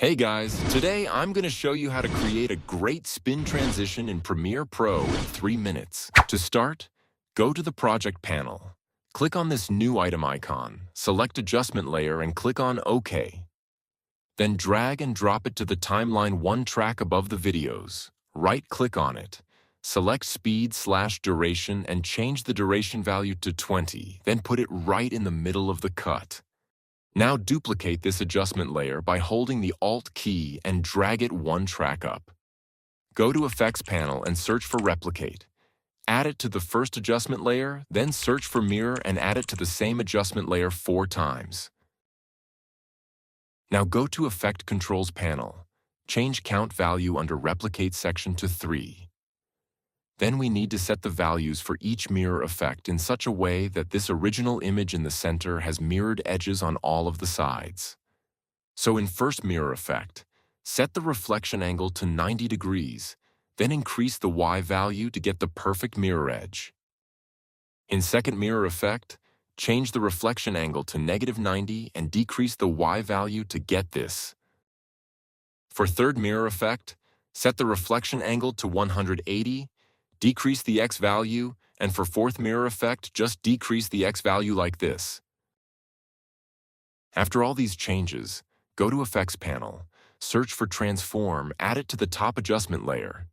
Hey guys, today I'm going to show you how to create a great spin transition in Premiere Pro in 3 minutes. To start, go to the project panel. Click on this new item icon, select adjustment layer and click on OK. Then drag and drop it to the timeline 1 track above the videos. Right-click on it. Select speed/duration and change the duration value to 20, then put it right in the middle of the cut. Now duplicate this adjustment layer by holding the Alt key and drag it 1 track up. Go to Effects panel and search for Replicate. Add it to the first adjustment layer, then search for Mirror and add it to the same adjustment layer 4 times. Now go to Effect Controls panel. Change Count value under Replicate section to 3. Then we need to set the values for each mirror effect in such a way that this original image in the center has mirrored edges on all of the sides. So in first mirror effect, set the reflection angle to 90 degrees, then increase the Y value to get the perfect mirror edge. In second mirror effect, change the reflection angle to -90 and decrease the Y value to get this. For third mirror effect, set the reflection angle to 180, decrease the X value, and for fourth mirror effect, just decrease the X value like this. After all these changes, go to Effects panel, search for Transform, add it to the top adjustment layer.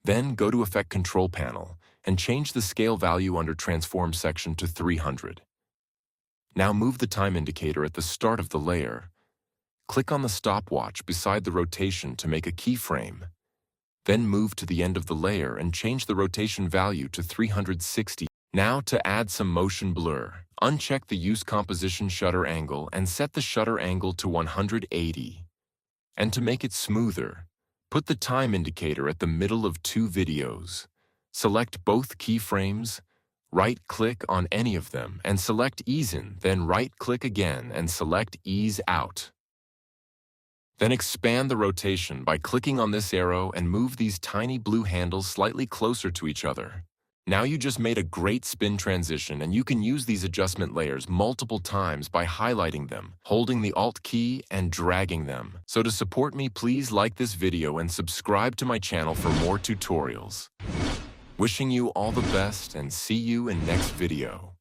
Then go to Effect Control panel and change the scale value under Transform section to 300. Now move the time indicator at the start of the layer. Click on the stopwatch beside the rotation to make a keyframe. Then move to the end of the layer and change the rotation value to 360. Now to add some motion blur, uncheck the Use Composition Shutter Angle and set the shutter angle to 180. And to make it smoother, put the time indicator at the middle of 2 videos. Select both keyframes, right-click on any of them and select Ease In, then right-click again and select Ease Out. Then expand the rotation by clicking on this arrow and move these tiny blue handles slightly closer to each other. Now you just made a great spin transition and you can use these adjustment layers multiple times by highlighting them, holding the Alt key and dragging them. So to support me, please like this video and subscribe to my channel for more tutorials. Wishing you all the best and see you in next video.